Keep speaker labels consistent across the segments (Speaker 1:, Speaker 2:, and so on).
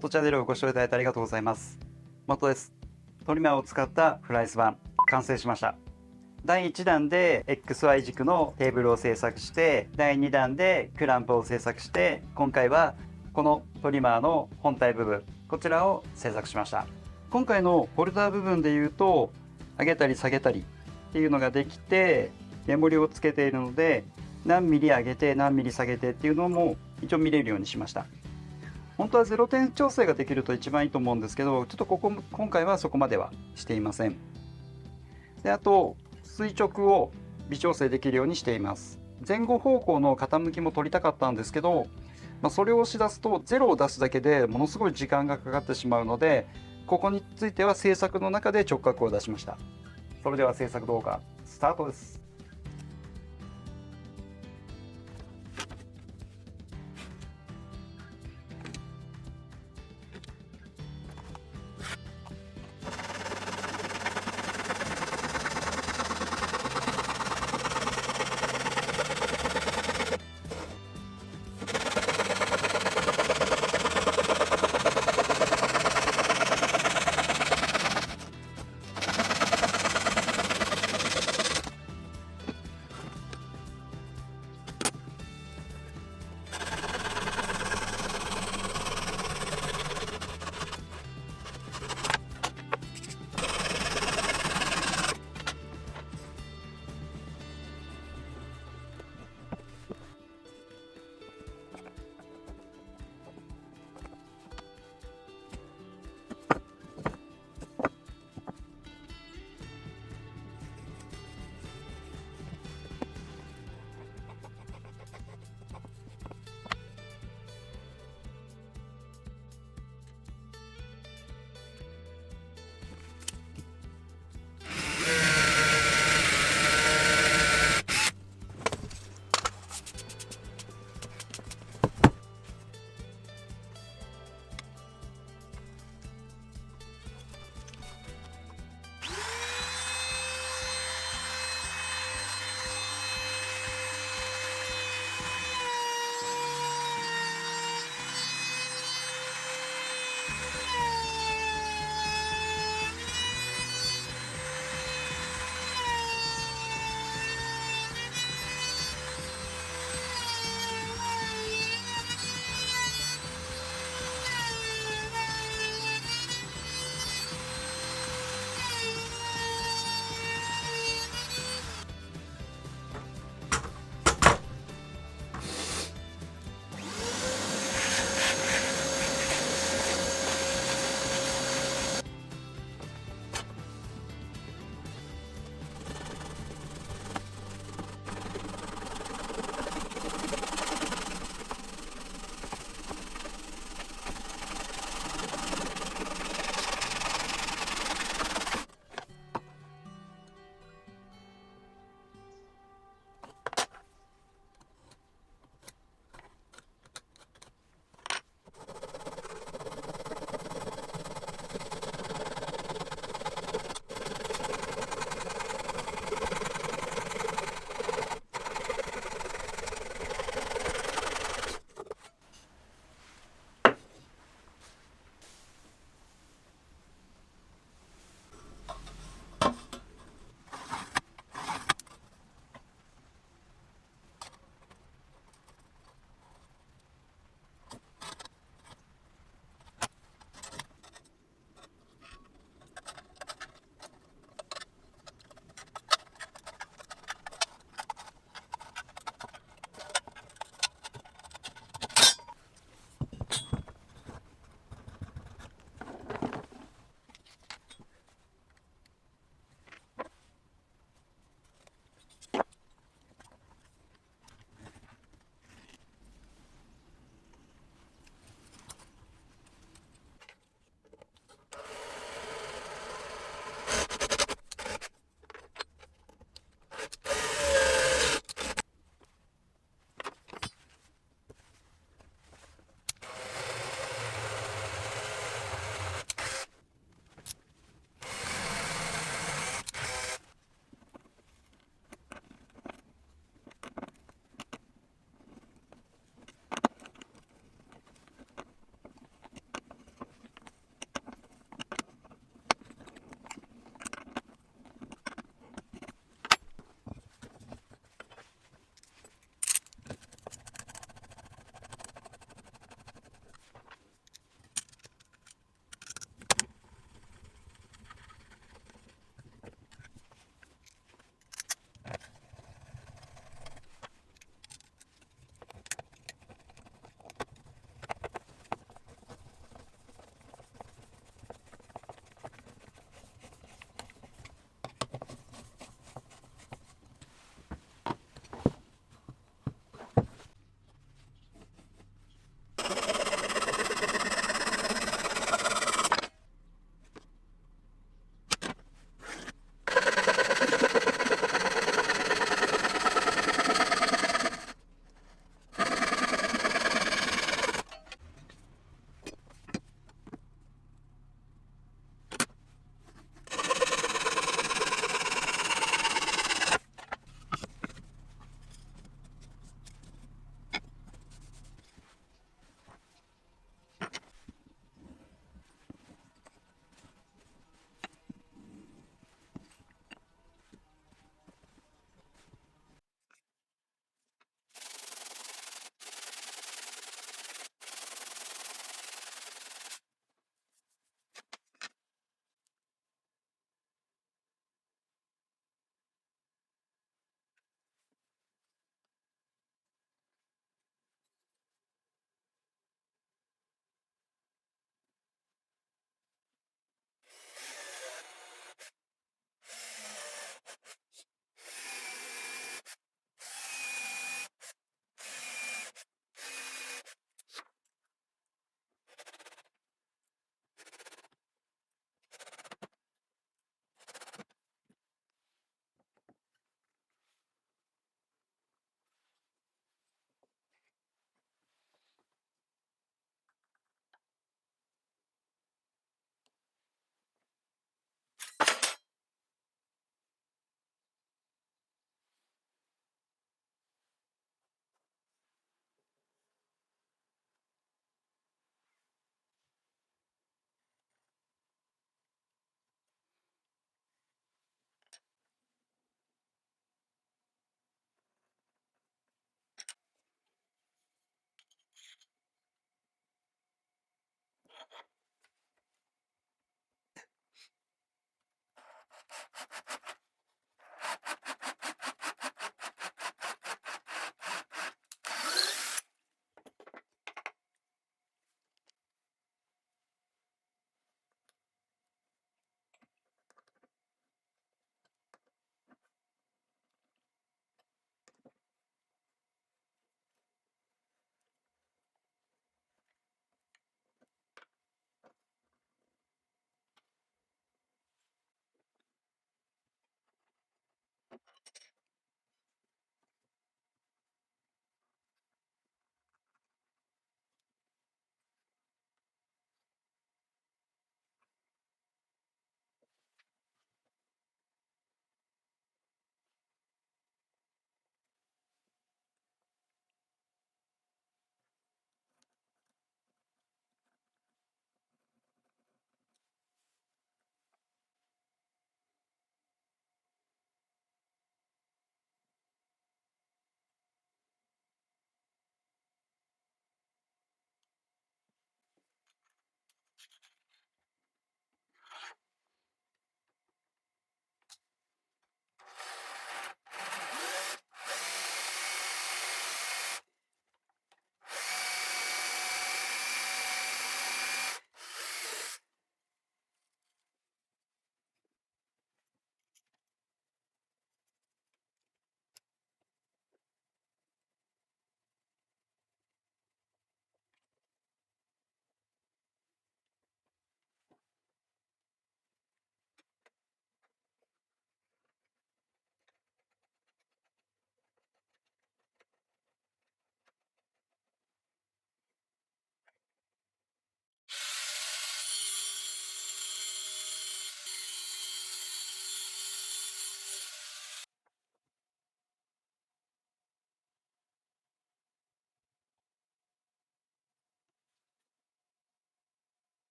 Speaker 1: トチャンネルをご視聴いただいてありがとうございます。元です。トリマーを使ったフライス板完成しました。第1弾で XY 軸のテーブルを製作して、第2弾でクランプを製作して、今回はこのトリマーの本体部分、こちらを製作しました。今回のホルダー部分でいうと、上げたり下げたりっていうのができて、メモリをつけているので、何ミリ上げて何ミリ下げてっていうのも一応見れるようにしました。本当は0点調整ができると一番いいと思うんですけど、ちょっと今回はそこまではしていません。で、あと垂直を微調整できるようにしています。前後方向の傾きも取りたかったんですけど、それを押し出すと0を出すだけでものすごい時間がかかってしまうので、ここについては制作の中で直角を出しました。それでは制作動画スタートです。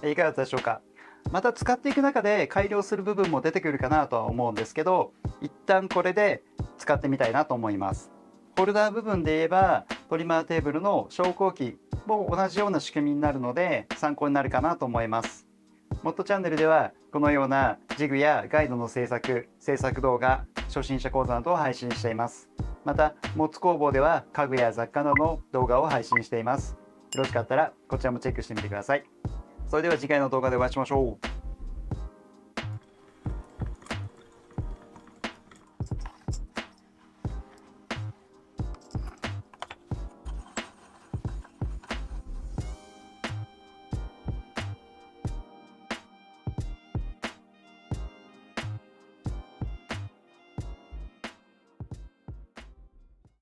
Speaker 1: いかがだったでしょうか。また使っていく中で改良する部分も出てくるかなとは思うんですけど、一旦これで使ってみたいなと思います。ホルダー部分で言えばトリマーテーブルの昇降機も同じような仕組みになるので参考になるかなと思います。モッドチャンネルではこのようなジグやガイドの制作動画、初心者講座などを配信しています。またモッツ工房では家具や雑貨などの動画を配信しています。よろしかったらこちらもチェックしてみてください。それでは次回の動画でお会いしましょう。